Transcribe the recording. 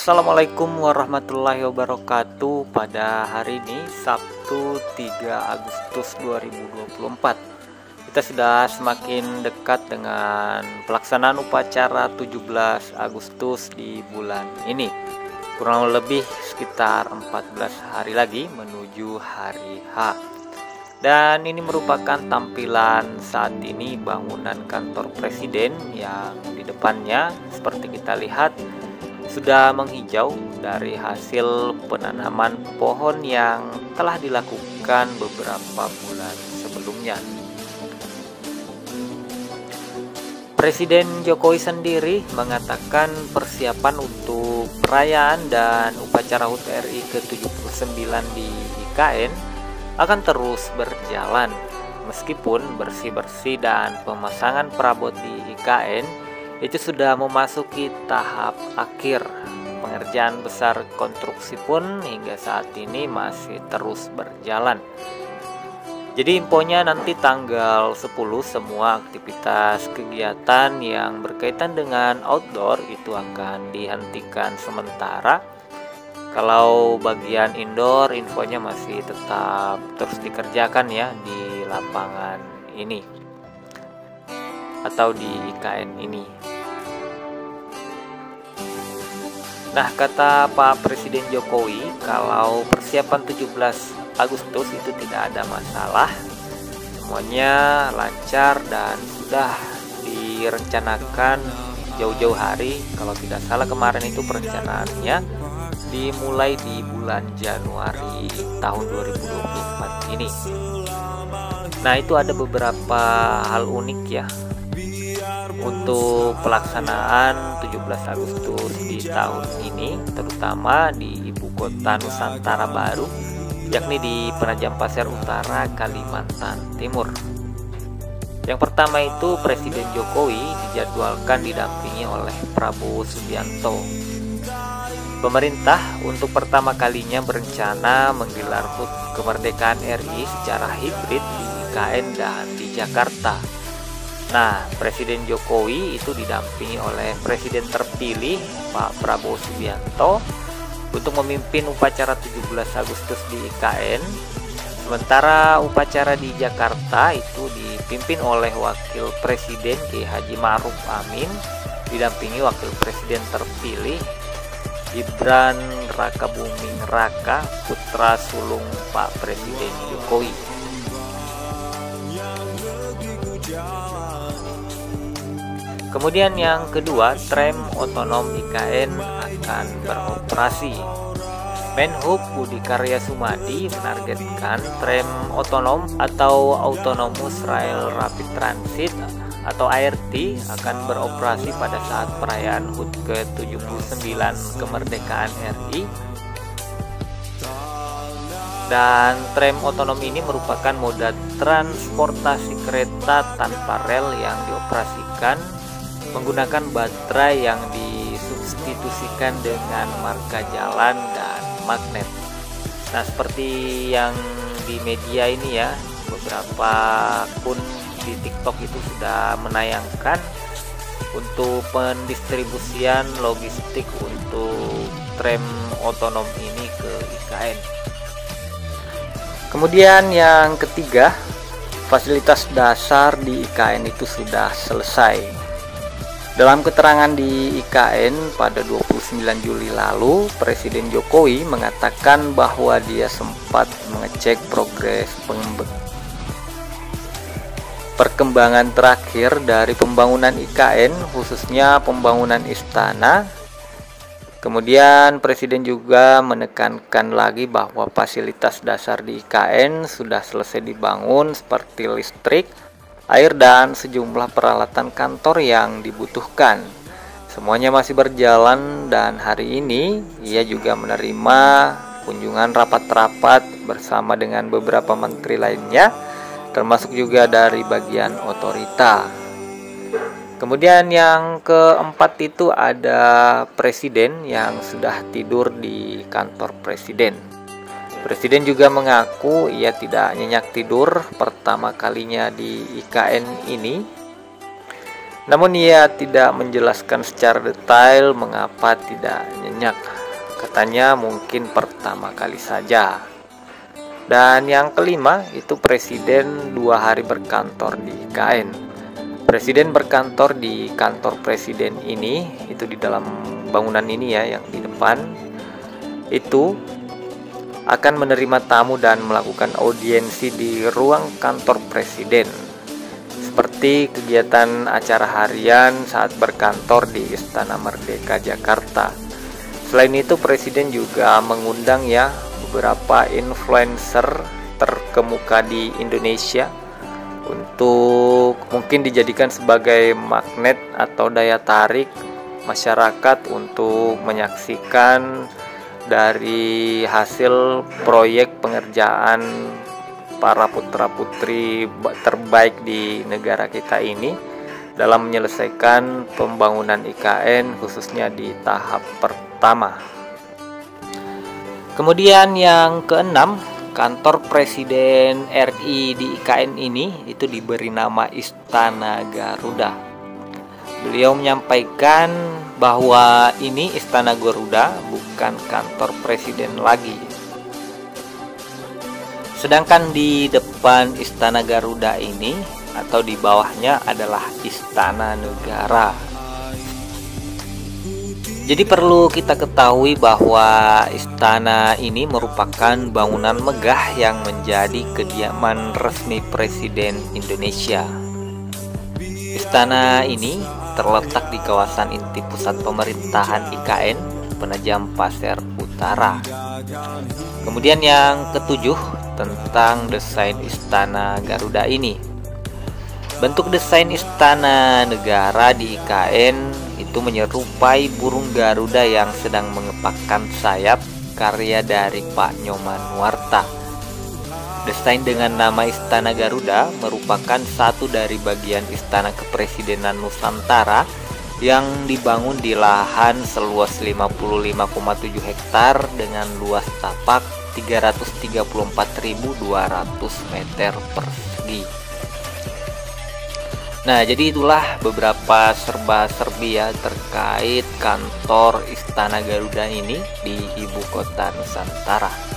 Assalamualaikum warahmatullahi wabarakatuh. Pada hari ini Sabtu 3 Agustus 2024, kita sudah semakin dekat dengan pelaksanaan upacara 17 Agustus di bulan ini. Kurang lebih sekitar 14 hari lagi menuju hari H. Dan ini merupakan tampilan saat ini bangunan kantor presiden yang di depannya seperti kita lihat sudah menghijau dari hasil penanaman pohon yang telah dilakukan beberapa bulan sebelumnya. Presiden Jokowi sendiri mengatakan persiapan untuk perayaan dan upacara HUT RI ke-79 di IKN akan terus berjalan meskipun bersih-bersih dan pemasangan perabot di IKN itu sudah memasuki tahap akhir. Pengerjaan besar konstruksi pun hingga saat ini masih terus berjalan. Jadi infonya nanti tanggal 10 semua aktivitas kegiatan yang berkaitan dengan outdoor itu akan dihentikan sementara. Kalau bagian indoor infonya masih tetap terus dikerjakan ya di lapangan ini atau di IKN ini. Nah, kata Pak Presiden Jokowi, kalau persiapan 17 Agustus itu tidak ada masalah, semuanya lancar dan sudah direncanakan jauh-jauh hari. Kalau tidak salah kemarin itu perencanaannya dimulai di bulan Januari tahun 2024 ini. Nah, itu ada beberapa hal unik ya untuk pelaksanaan 17 Agustus di tahun ini, terutama di ibu kota Nusantara baru, yakni di Penajam Pasir Utara, Kalimantan Timur. Yang pertama itu Presiden Jokowi dijadwalkan didampingi oleh Prabowo Subianto. Pemerintah untuk pertama kalinya berencana menggelar HUT kemerdekaan RI secara hibrid di IKN dan di Jakarta. Nah, Presiden Jokowi itu didampingi oleh Presiden terpilih Pak Prabowo Subianto untuk memimpin upacara 17 Agustus di IKN. Sementara upacara di Jakarta itu dipimpin oleh Wakil Presiden Kiai Haji Ma'ruf Amin didampingi Wakil Presiden terpilih Gibran Rakabuming Raka, putra sulung Pak Presiden Jokowi. Kemudian yang kedua, tram otonom IKN akan beroperasi. Menhub Budi Karya Sumadi menargetkan tram otonom atau Autonomous Rail Rapid Transit atau ART akan beroperasi pada saat perayaan HUT ke-79 kemerdekaan RI. Dan tram otonom ini merupakan moda transportasi kereta tanpa rel yang dioperasikan menggunakan baterai yang disubstitusikan dengan marka jalan dan magnet. Nah, seperti yang di media ini ya, beberapa akun di TikTok itu sudah menayangkan untuk pendistribusian logistik untuk tram otonom ini ke IKN. Kemudian yang ketiga, fasilitas dasar di IKN itu sudah selesai. Dalam keterangan di IKN pada 29 Juli lalu, Presiden Jokowi mengatakan bahwa dia sempat mengecek progres perkembangan terakhir dari pembangunan IKN, khususnya pembangunan istana. Kemudian Presiden juga menekankan lagi bahwa fasilitas dasar di IKN sudah selesai dibangun seperti listrik, air, dan sejumlah peralatan kantor yang dibutuhkan. Semuanya masih berjalan dan hari ini ia juga menerima kunjungan rapat-rapat bersama dengan beberapa menteri lainnya, termasuk juga dari bagian otorita. Kemudian yang keempat itu ada presiden yang sudah tidur di kantor presiden. Presiden juga mengaku ia tidak nyenyak tidur pertama kalinya di IKN ini. Namun ia tidak menjelaskan secara detail mengapa tidak nyenyak. Katanya mungkin pertama kali saja. Dan yang kelima itu Presiden 2 hari berkantor di IKN. Presiden berkantor di kantor Presiden ini, itu di dalam bangunan ini ya, yang di depan itu akan menerima tamu dan melakukan audiensi di ruang kantor Presiden, seperti kegiatan acara harian saat berkantor di Istana Merdeka Jakarta. Selain itu, Presiden juga mengundang ya beberapa influencer terkemuka di Indonesia untuk mungkin dijadikan sebagai magnet atau daya tarik masyarakat untuk menyaksikan dari hasil proyek pengerjaan para putra-putri terbaik di negara kita ini dalam menyelesaikan pembangunan IKN khususnya di tahap pertama. Kemudian yang keenam, kantor Presiden RI di IKN ini itu diberi nama Istana Garuda. Beliau menyampaikan bahwa ini Istana Garuda bukan kantor Presiden lagi. Sedangkan di depan Istana Garuda ini atau di bawahnya adalah Istana Negara. Jadi perlu kita ketahui bahwa istana ini merupakan bangunan megah yang menjadi kediaman resmi Presiden Indonesia. Istana ini terletak di kawasan inti pusat pemerintahan IKN, Penajam Pasir Utara. Kemudian yang ketujuh tentang desain Istana Garuda ini. Bentuk desain Istana Negara di IKN itu menyerupai burung Garuda yang sedang mengepakkan sayap, karya dari Pak Nyoman Nuarta. Desain dengan nama Istana Garuda merupakan satu dari bagian Istana Kepresidenan Nusantara yang dibangun di lahan seluas 55,7 hektar dengan luas tapak 334.200 meter persegi. Nah, jadi itulah beberapa serba-serbi ya terkait kantor Istana Garuda ini di ibu kota Nusantara.